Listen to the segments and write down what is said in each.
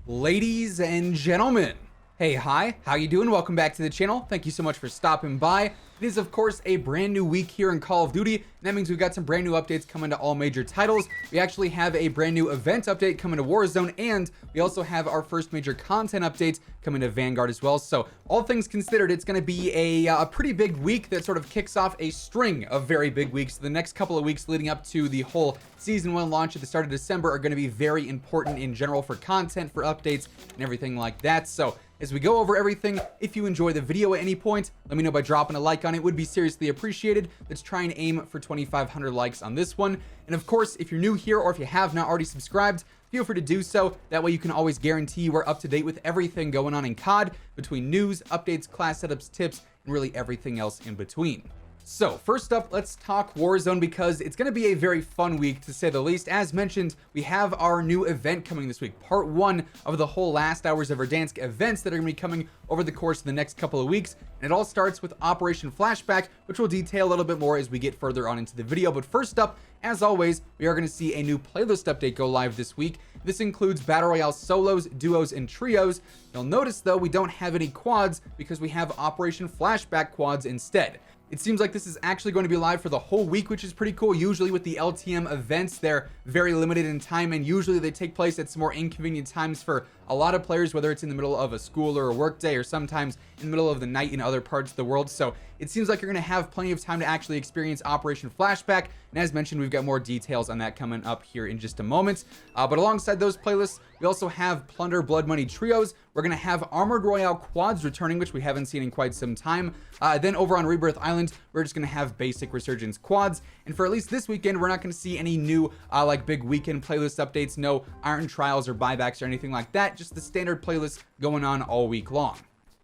Ladies and gentlemen, hey, hi, how you doing? Welcome back to the channel. Thank you so much for stopping by. It is, of course, a brand new week here in Call of Duty, and that means we've got some brand new updates coming to all major titles. We actually have a brand new event update coming to Warzone, and we also have our first major content update coming to Vanguard as well. So all things considered, it's going to be a pretty big week that sort of kicks off a string of very big weeks. The next couple of weeks leading up to the whole Season 1 launch at the start of December are going to be very important in general for content, for updates, and everything like that. So as we go over everything, if you enjoy the video at any point, let me know by dropping a like on it. Would be seriously appreciated. Let's try and aim for 2,500 likes on this one. And of course, if you're new here or if you have not already subscribed, feel free to do so. That way you can always guarantee you are up to date with everything going on in COD, between news, updates, class setups, tips, and really everything else in between. So first up, let's talk Warzone, because it's going to be a very fun week to say the least. As mentioned, we have our new event coming this week, part 1 of the whole last hours of Verdansk events that are going to be coming over the course of the next couple of weeks. And it all starts with Operation Flashback, which we'll detail a little bit more as we get further on into the video. But first up, as always, we are going to see a new playlist update go live this week. This includes Battle Royale solos, duos, and trios. You'll notice, though, we don't have any quads because we have Operation Flashback quads instead. It seems like this is actually going to be live for the whole week, which is pretty cool. Usually with the LTM events, they're very limited in time, and usually they take place at some more inconvenient times for a lot of players, whether it's in the middle of a school or a work day, or sometimes in the middle of the night in other parts of the world. So it seems like you're going to have plenty of time to actually experience Operation Flashback. And as mentioned, we've got more details on that coming up here in just a moment. But alongside those playlists, we also have Plunder Blood Money trios. We're going to have Armored Royale quads returning, which we haven't seen in quite some time. Then over on Rebirth Island, we're just going to have basic Resurgence quads. And for at least this weekend, we're not going to see any new like big weekend playlist updates, no Iron Trials or buybacks or anything like that. Just the standard playlist going on all week long.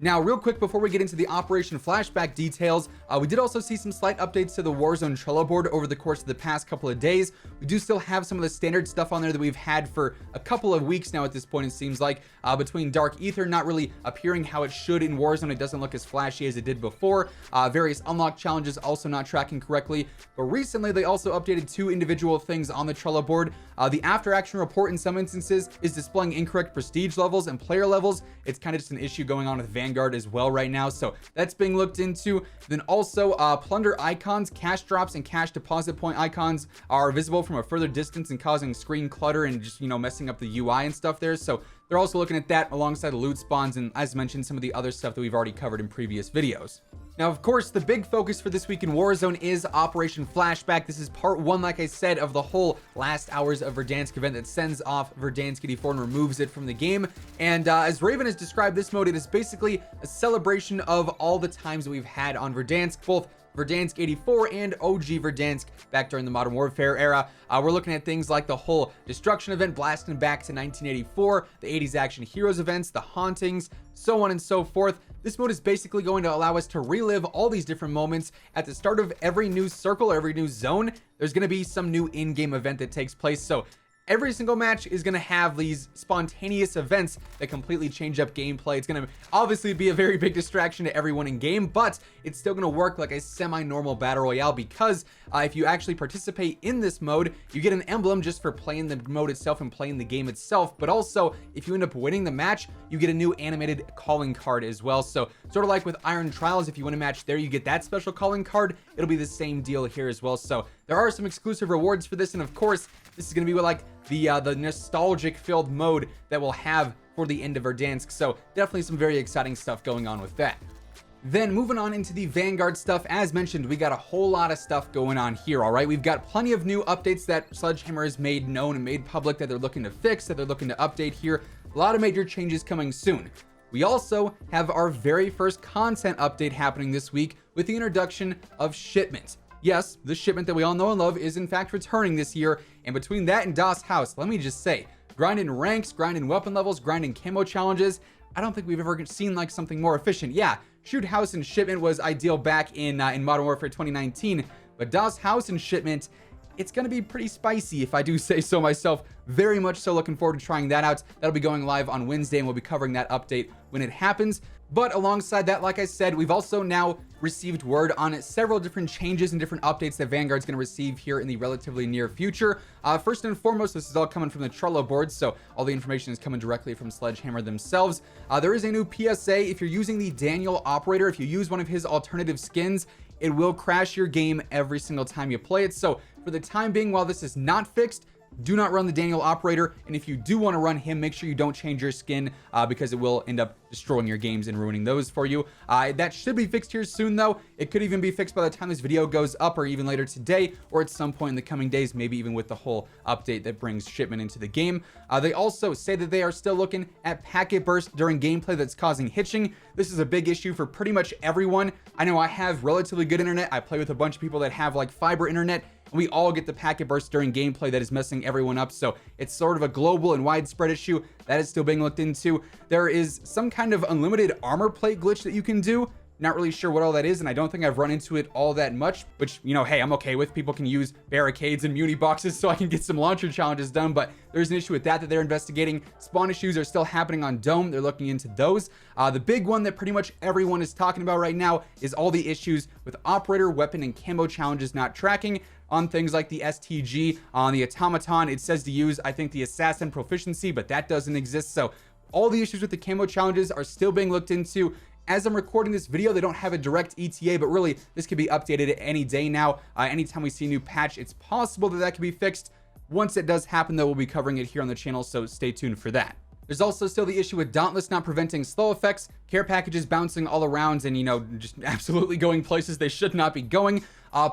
Now, real quick before we get into the Operation Flashback details, we did also see some slight updates to the Warzone Trello board over the course of the past couple of days. We do still have some of the standard stuff on there that we've had for a couple of weeks now at this point, it seems like. Between Dark Ether not really appearing how it should in Warzone, it doesn't look as flashy as it did before. Various unlock challenges also not tracking correctly. But recently, they also updated 2 individual things on the Trello board. The after action report in some instances is displaying incorrect prestige levels and player levels. It's kind of just an issue going on with Vanguard as well right now, so that's being looked into. Then also plunder icons, cash drops, and cash deposit point icons are visible from a further distance and causing screen clutter and just, you know, messing up the UI and stuff there. So they're also looking at that alongside the loot spawns and, as mentioned, some of the other stuff that we've already covered in previous videos. Now, of course, the big focus for this week in Warzone is Operation Flashback. This is part 1, like I said, of the whole last hours of Verdansk event that sends off Verdansk 84 and removes it from the game. And as Raven has described this mode, it is basically a celebration of all the times that we've had on Verdansk, both Verdansk 84 and OG Verdansk back during the Modern Warfare era. We're looking at things like the whole Destruction event, blasting back to 1984, the 80s Action Heroes events, the Hauntings, so on and so forth. This mode is basically going to allow us to relive all these different moments. At the start of every new circle or every new zone, there's going to be some new in-game event that takes place. So every single match is going to have these spontaneous events that completely change up gameplay. It's going to obviously be a very big distraction to everyone in game, but it's still going to work like a semi-normal battle royale, because if you actually participate in this mode, you get an emblem just for playing the mode itself and playing the game itself. But also, if you end up winning the match, you get a new animated calling card as well. So sort of like with Iron Trials, if you win a match there, you get that special calling card. It'll be the same deal here as well. So there are some exclusive rewards for this, and of course, this is going to be like the nostalgic filled mode that we'll have for the end of Verdansk. So definitely some very exciting stuff going on with that. Then moving on into the Vanguard stuff, as mentioned, we got a whole lot of stuff going on here, all right? We've got plenty of new updates that Sledgehammer has made known and made public that they're looking to fix, that they're looking to update here. A lot of major changes coming soon. We also have our very first content update happening this week with the introduction of Shipment. Yes, the Shipment that we all know and love is in fact returning this year, and between that and DOS House, let me just say, grinding ranks, grinding weapon levels, grinding camo challenges, I don't think we've ever seen like something more efficient. Yeah, Shoot House and Shipment was ideal back in Modern Warfare 2019, but DOS House and Shipment, it's going to be pretty spicy if I do say so myself. Very much so looking forward to trying that out. That'll be going live on Wednesday, and we'll be covering that update when it happens. But alongside that, like I said, we've also now received word on several different changes and different updates that Vanguard's going to receive here in the relatively near future. First and foremost, this is all coming from the Trello board, so all the information is coming directly from Sledgehammer themselves. There is a new PSA. If you're using the Daniel operator, if you use one of his alternative skins, it will crash your game every single time you play it. So for the time being, while this is not fixed, do not run the Daniel operator, and if you do want to run him, make sure you don't change your skin because it will end up destroying your games and ruining those for you. That should be fixed here soon, though. It could even be fixed by the time this video goes up, or even later today, or at some point in the coming days, maybe even with the whole update that brings Shipment into the game. They also say that they are still looking at packet burst during gameplay that's causing hitching. This is a big issue for pretty much everyone. I know I have relatively good internet. I play with a bunch of people that have like fiber internet. We all get the packet burst during gameplay that is messing everyone up, so it's sort of a global and widespread issue that is still being looked into. There is some kind of unlimited armor plate glitch that you can do. Not really sure what all that is, and I don't think I've run into it all that much, which, you know, hey, I'm okay with. People can use barricades and muni boxes so I can get some launcher challenges done, but there's an issue with that they're investigating. Spawn issues are still happening on Dome. They're looking into those. The big one that pretty much everyone is talking about right now is all the issues with operator, weapon, and camo challenges not tracking on things like the STG. On the Automaton, it says to use, I think, the Assassin Proficiency, but that doesn't exist. So all the issues with the camo challenges are still being looked into. As I'm recording this video, they don't have a direct ETA, but really this could be updated any day now. Anytime we see a new patch, it's possible that that could be fixed. Once it does happen, though, we'll be covering it here on the channel, so stay tuned for that. There's also still the issue with Dauntless not preventing slow effects, care packages bouncing all around and, you know, just absolutely going places they should not be going.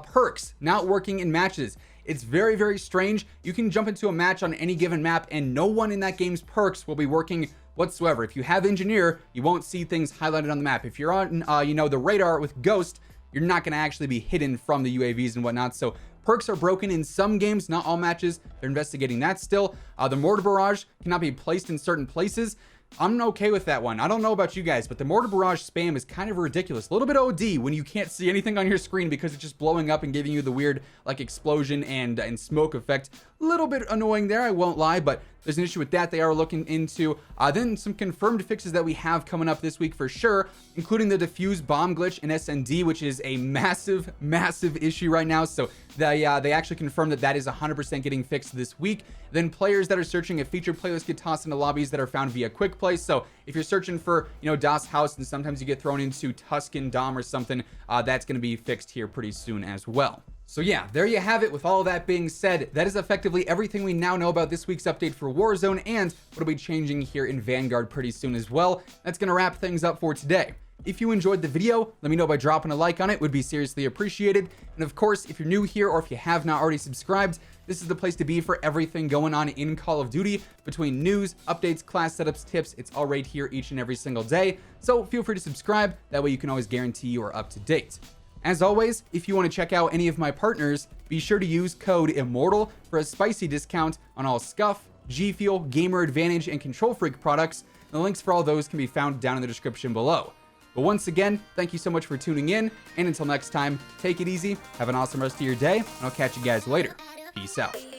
Perks not working in matches. It's very, very strange. You can jump into a match on any given map and no one in that game's perks will be working whatsoever. If you have Engineer, you won't see things highlighted on the map. If you're on, you know, the radar with Ghost, you're not going to actually be hidden from the UAVs and whatnot. So perks are broken in some games, not all matches. They're investigating that still. The mortar barrage cannot be placed in certain places. I'm okay with that one. I don't know about you guys, but the mortar barrage spam is kind of ridiculous. A little bit OD when you can't see anything on your screen because it's just blowing up and giving you the weird like explosion and smoke effect. A little bit annoying there, I won't lie, but there's an issue with that they are looking into. Then some confirmed fixes that we have coming up this week for sure, including the diffuse bomb glitch in SND, which is a massive, massive issue right now. So they actually confirmed that that is 100% getting fixed this week. Then players that are searching a feature playlist get tossed into lobbies that are found via quick play. So if you're searching for, you know, Das House and sometimes you get thrown into Tuscan Dom or something, that's going to be fixed here pretty soon as well. So yeah, there you have it. With all that being said, that is effectively everything we now know about this week's update for Warzone and what'll be changing here in Vanguard pretty soon as well. That's going to wrap things up for today. If you enjoyed the video, let me know by dropping a like on it. Would be seriously appreciated. And of course, if you're new here or if you have not already subscribed, this is the place to be for everything going on in Call of Duty between news, updates, class setups, tips. It's all right here each and every single day. So feel free to subscribe. That way you can always guarantee you are up to date. As always, if you want to check out any of my partners, be sure to use code IMMORTAL for a spicy discount on all Scuff, G Fuel, Gamer Advantage, and Control Freak products. The links for all those can be found down in the description below. But once again, thank you so much for tuning in, and until next time, take it easy, have an awesome rest of your day, and I'll catch you guys later. Peace out.